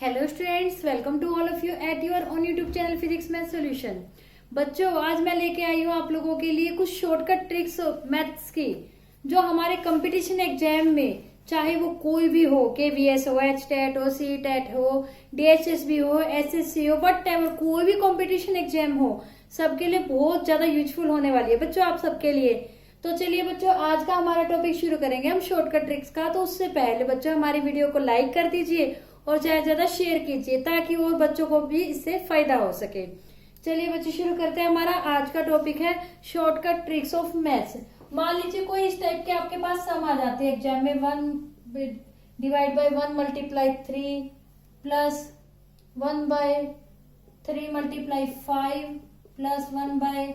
Hello students, welcome to all of you at your on YouTube channel physics math solution. बच्चों, आज मैं लेके आई हूँ आप लोगों के लिए कुछ शॉर्टकट ट्रिक्स मैथ्स की, जो हमारे कंपटीशन एग्जाम में, चाहे वो कोई भी हो, KVS हो, HTET हो, CTET हो, DHSB हो, SSC हो, वट एवर, कोई भी कंपटीशन एग्जाम हो, सबके लिए बहुत ज्यादा यूजफुल होने वाली है बच्चों, आप सबके लिए। तो चलिए बच्चों, आज का हमारा टॉपिक शुरू करेंगे हम शॉर्टकट ट्रिक्स का। तो उससे पहले बच्चों, हमारी वीडियो को लाइक कर दीजिए और ज्यादा ज्यादा शेयर कीजिए, ताकि और बच्चों को भी इससे फायदा हो सके। चलिए बच्चों, शुरू करते हैं। हमारा आज का टॉपिक है शॉर्टकट ट्रिक्स ऑफ मैथ्स। मान लीजिए कोई इस टाइप के आपके पास सम आ जाते हैं एग्जाम में, 1 divide by 1 multiply 3 plus 1 by 3 multiply 5 plus 1 by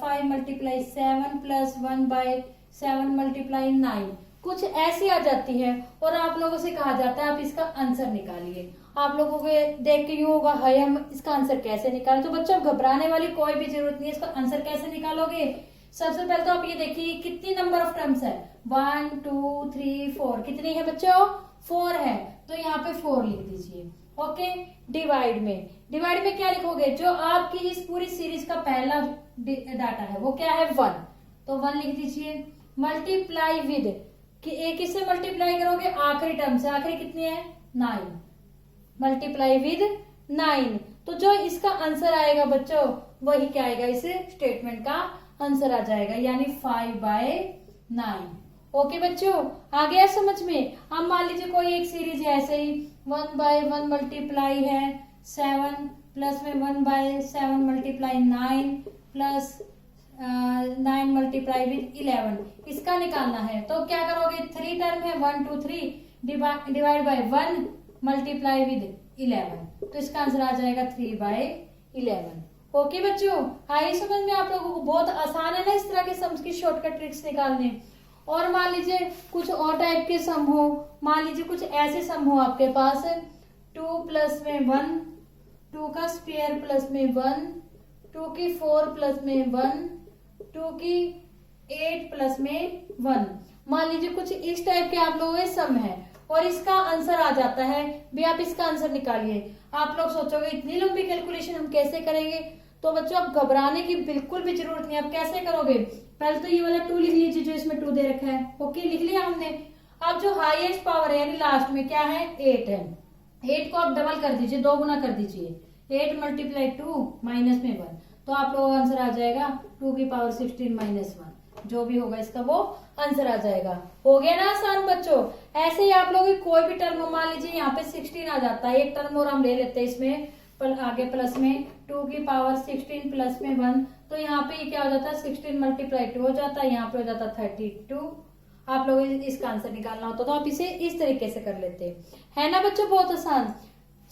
5 multiply 7 plus 1 by 7 multiply 9, कुछ ऐसी आ जाती है और आप लोगों से कहा जाता है आप इसका आंसर निकालिए। आप लोगों को देख के यूं होगा, हाय हम इसका आंसर कैसे निकालें। तो बच्चों, घबराने वाली कोई भी जरूरत नहीं है। इसका आंसर कैसे निकालोगे? सबसे पहले तो आप ये देखिए कितनी नंबर ऑफ टर्म्स है, 1 2 3 4, कितनी है बच्चों? 4 है। तो यहाँ पे 4 लिख दीजिए। ओके, डिवाइड में क्या लिखोगे? जो आपकी इस पूरी सीरीज का पहला डाटा है वो क्या है? 1, तो 1 लिख दीजिए। मल्टीप्लाई विद, कि एक इससे मल्टीप्लाई करोगे आखिरी टर्म से, आखिरी कितनी है? 9, मल्टीप्लाई विद 9। तो जो इसका आंसर आएगा बच्चों, वही क्या आएगा? इस स्टेटमेंट का आंसर आ जाएगा, यानी 5/9। ओके बच्चों, आ गया समझ में? अब मान लीजिए कोई एक सीरीज है ऐसे ही, 1/1 मल्टीप्लाई है 7 प्लस में 1/7 मल्टीप्लाई 9 प्लस 9 मल्टीप्लाई विद 11, इसका निकालना है। तो क्या करोगे? 3 टर्म है, 1 2 3 डिवाइड बाय 1 मल्टीप्लाई विद 11, तो इसका आंसर आ जाएगा 3/11। ओके बच्चों, आई समझ में आप लोगों को? बहुत आसान है ना इस तरह के सम्स की शॉर्टकट ट्रिक्स निकालने। और मान लीजिए कुछ और टाइप के सम हो, मान लीजिए कुछ ऐसे सम हो आपके पास, 2 प्लस में 1, 2 का स्क्वायर प्लस में 1, 2 की 4 प्लस में 1, 2 की 8 प्लस में 1। मान लीजिए कुछ इस टाइप के आप लोगों के सम है और इसका आंसर आ जाता है भी, आप इसका आंसर निकालिए। आप लोग सोचोगे इतनी लंबी कैलकुलेशन हम कैसे करेंगे? तो बच्चों, आप घबराने की बिल्कुल भी जरूरत नहीं। आप कैसे करोगे? पहले तो ये वाला 2 लिख लीजिए जो इसमें 2 दे रखा है। ओके, लिख लिया हमने। अब जो हाईएस्ट पावर है यानी लास्ट में क्या है? 8 है। 8 को आप डबल कर दीजिए, 2 गुना कर दीजिए। 8 मल्टीप्लाई 2 माइनस में 1, तो आप लोगों का आंसर आ जाएगा 2 की पावर 16 माइनस 1। जो भी होगा इसका वो आंसर आ जाएगा। हो गया ना आसान बच्चों? ऐसे ही आप लोग कोई भी टर्म, मान लीजिए यहाँ पे 16 आ जाता है, एक टर्म और हम ले लेते हैं इसमें आगे प्लस में 2 की पावर 16 प्लस में 1, तो यहाँ पे क्या हो जाता है? 16 मल्टीप्लाई 2 हो जाता है, यहाँ पे हो जाता है 32। आप लोग इसका आंसर निकालना होता तो आप इसे इस तरीके से कर लेते है ना बच्चों, बहुत आसान।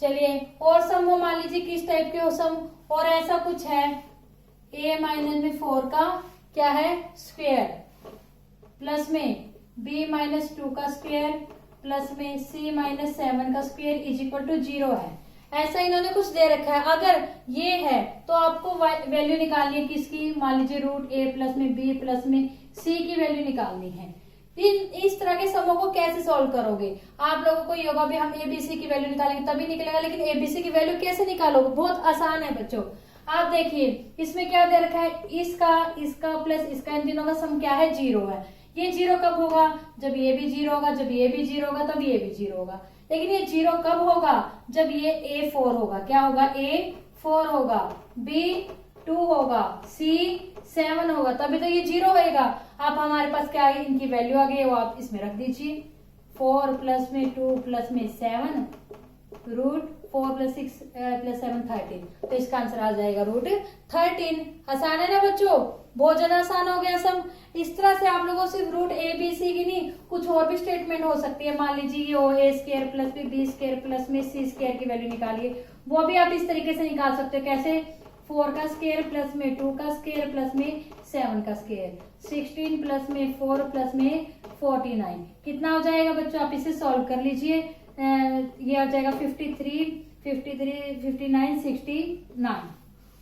चलिए और सम हो, मान लीजिए किस टाइप के हो सम, और ऐसा कुछ है, a माइनस में 4 का क्या है? स्क्वायर प्लस में b माइनस 2 का स्क्वायर प्लस में c माइनस 7 का स्क्वायर इज इक्वल टू 0 है। ऐसा इन्होंने कुछ दे रखा है। अगर ये है तो आपको वैल्यू निकालनी है किसकी? मान लीजिए रूट a प्लस में b प्लस में c की वैल्यू निकालनी है। इस तरह के समों को कैसे सॉल्व करोगे? आप लोगों को ये होगा भी हम abc की वैल्यू निकालेंगे तभी निकलेगा, लेकिन abc की वैल्यू कैसे निकालोगे? बहुत आसान है बच्चों। आप देखिए इसमें क्या दे रखा है, इसका प्लस इसका, इन तीनों का सम क्या है? 0 है। ये 0 कब होगा? जब ये भी 0 होगा, जब ये भी 0 होगा, तब ये भी 0 होगा। लेकिन ये 0 कब होगा? जब ये A4 होगा। क्या होगा? A4 होगा, B2 होगा, C7 होगा, तभी तो ये 0 होगा। आप हमारे पास क्या है? इनकी वैल्यू आ गई, वो आप इसमें रख दीजिए। 4 प्लस में 2 प्लस में 7, रूट 4 प्लस 6 प्लस 7 13, तो इसका आंसर आ जाएगा रूट 13। आसान है ना बच्चों? बहुत ज्यादा आसान हो गया सब। इस तरह से आप लोगों सिर्फ रूट ABC की नहीं, कुछ और भी स्टेटमेंट हो सकती है। मान लीजिए ये हो a स्क्वायर प्लस में b स्क्वायर प्लस में c स्क्वायर की वैल्यू निकालिए, वो भी आप इस तरीके से निकाल सकते हो। कैसे? 4 का स्क्वायर प्लस में 2 का स्क्वायर प्लस में 7 का स्क्वायर, 16 प्लस में 4 प्लस में 49, कितना हो जाएगा बच्चों? आप इसे सॉल्व कर लीजिए। ये हो जाएगा 53, 59, 69।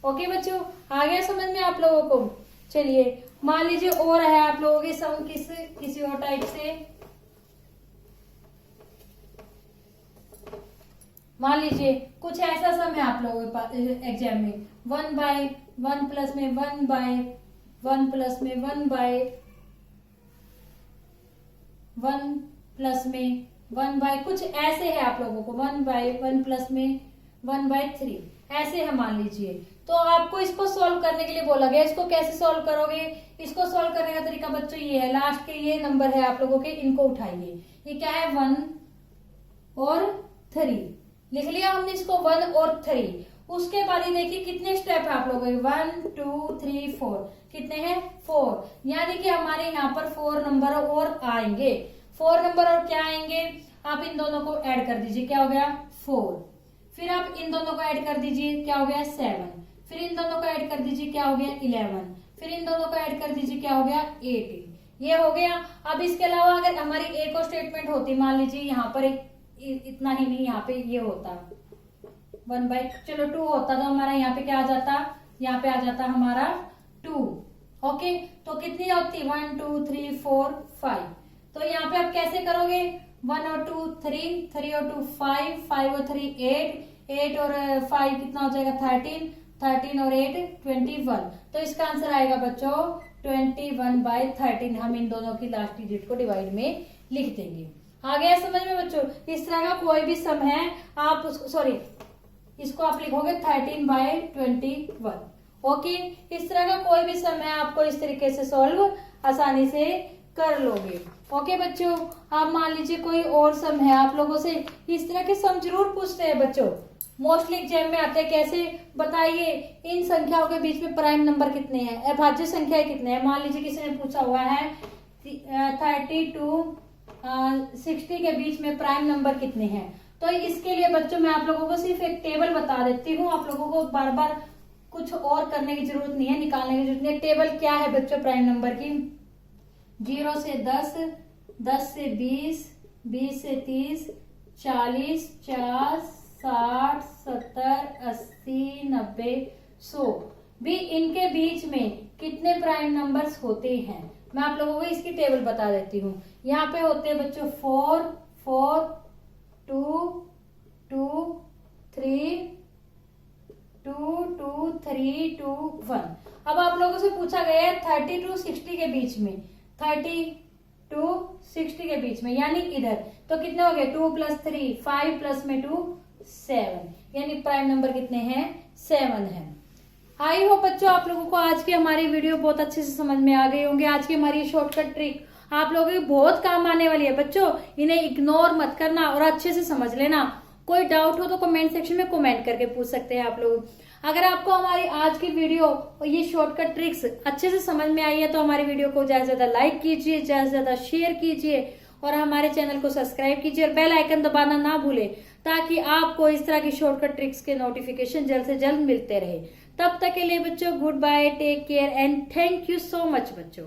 ओके बच्चों, आ गया समझ में आप लोगों को? चलिए मान लीजिए और है आप लोगों के सम किसी और टाइप से। मान लीजिए कुछ ऐसा सम है आप लोगों के पास एग्जाम में, 1/1 प्लस में 1/1 प्लस में 1/1 प्लस में 1/, कुछ ऐसे है आप लोगों को 1/1 प्लस में 1/3 ऐसे है मान लीजिए। तो आपको इसको सॉल्व करने के लिए बोला गया, इसको कैसे सॉल्व करोगे? इसको सॉल्व करने का तरीका बच्चों ये है, लास्ट के ये नंबर है आप लोगों के, इनको उठाइए। ये क्या है 1 और 3, लिख लिया हमने इसको 1 और 3। उसके बाद ये देखिए कितने स्टेप है आप लोगों के, 1 2 3 4, कितने हैं 4, यानी कि हमारे यहाँ पर 4 नंबर और आएंगे। 4 नंबर और क्या आएंगे, आप इन दोनों को ऐड कर दीजिए, क्या हो गया 4, फिर आप इन दोनों को ऐड कर दीजिए, क्या हो गया 7, फिर इन दोनों को ऐड कर दीजिए, क्या हो गया 11, फिर इन दोनों को ऐड कर दीजिए, क्या हो गया 18। ये हो गया। अब इसके अलावा अगर हमारी एक और स्टेटमेंट होती, मान लीजिए यहाँ पर इतना ही नहीं, यहाँ पे ये होता 1/2 होता, तो हमारा यहाँ पे क्या आ जाता, यहाँ पे आ जाता हमारा 2। ओके, तो कितनी होती 1 2 3 4 5। तो यहाँ पे आप कैसे करोगे, 1 और 2 3, 3 और 2 5, 5 और 3 8, 8 और 5 कितना हो जाएगा 13, 13 और 8 21। तो इसका आंसर आएगा बच्चों 21/13। हम इन दोनों की लास्ट डिजिट को डिवाइड में लिख देंगे। आ गया समझ में बच्चों? इस तरह का कोई भी सम है आप उसको इसको आप लिखोगे 13/21। ओके, इस तरह का कोई भी सम है आपको इस तरीके से सॉल्व आसानी से कर लोगे। ओके बच्चों, आप मान लीजिए कोई और सम है, आप लोगों से इस तरह के सम जरूर पूछते हैं बच्चों, मोस्टली एग्जाम में आते हैं। कैसे बताइए, इन संख्याओं के बीच में प्राइम नंबर कितने हैं, अभाज्य संख्याएं कितने हैं। मान लीजिए किसी ने पूछा हुआ है 30 to 60 के बीच में प्राइम नंबर कितने हैं। तो इसके लिए बच्चों मैं आप लोगों को सिर्फ एक टेबल बता देती हूँ, आप लोगों को बार बार कुछ और करने की जरूरत नहीं है, निकालने की जरूरत नहीं है। टेबल क्या है बच्चों प्राइम नंबर की, 0 से 10, 10 से 20, 20 से 30, 40, 50, 60, 70, 80, 90, 100 भी इनके बीच में कितने प्राइम नंबर्स होते हैं। मैं आप लोगों को इसकी टेबल बता देती हूँ। यहाँ पे होते हैं बच्चों 4 4 2 2 3 2 2 3 2 1। अब आप लोगों से पूछा गया है 30 to 60 के बीच में, 30 to 60 के बीच में, यानी इधर तो कितने हो गए 2 + 3 5 प्लस में 2 7, यानी प्राइम नंबर कितने हैं 7 है। आई होप बच्चों आप लोगों को आज की हमारी वीडियो बहुत अच्छे से समझ में आ गई होंगे। आज की हमारी शॉर्टकट ट्रिक आप लोगों की बहुत काम आने वाली है बच्चों, इन्हें इग्नोर मत करना और अच्छे से समझ लेना। कोई डाउट हो तो कमेंट सेक्शन में कमेंट करके पूछ सकते हैं आप लोग। अगर आपको हमारी आज की वीडियो और ये शॉर्टकट ट्रिक्स अच्छे से समझ में आई है तो हमारी वीडियो को ज्यादा से ज्यादा लाइक कीजिए, ज्यादा से ज्यादा शेयर कीजिए और हमारे चैनल को सब्सक्राइब कीजिए और बेल आइकन दबाना ना भूलें, ताकि आपको इस तरह की शॉर्टकट ट्रिक्स के नोटिफिकेशन जल्द से जल्द मिलते रहे। तब तक के लिए बच्चों goodbye, take care and thank you so much बच्चों।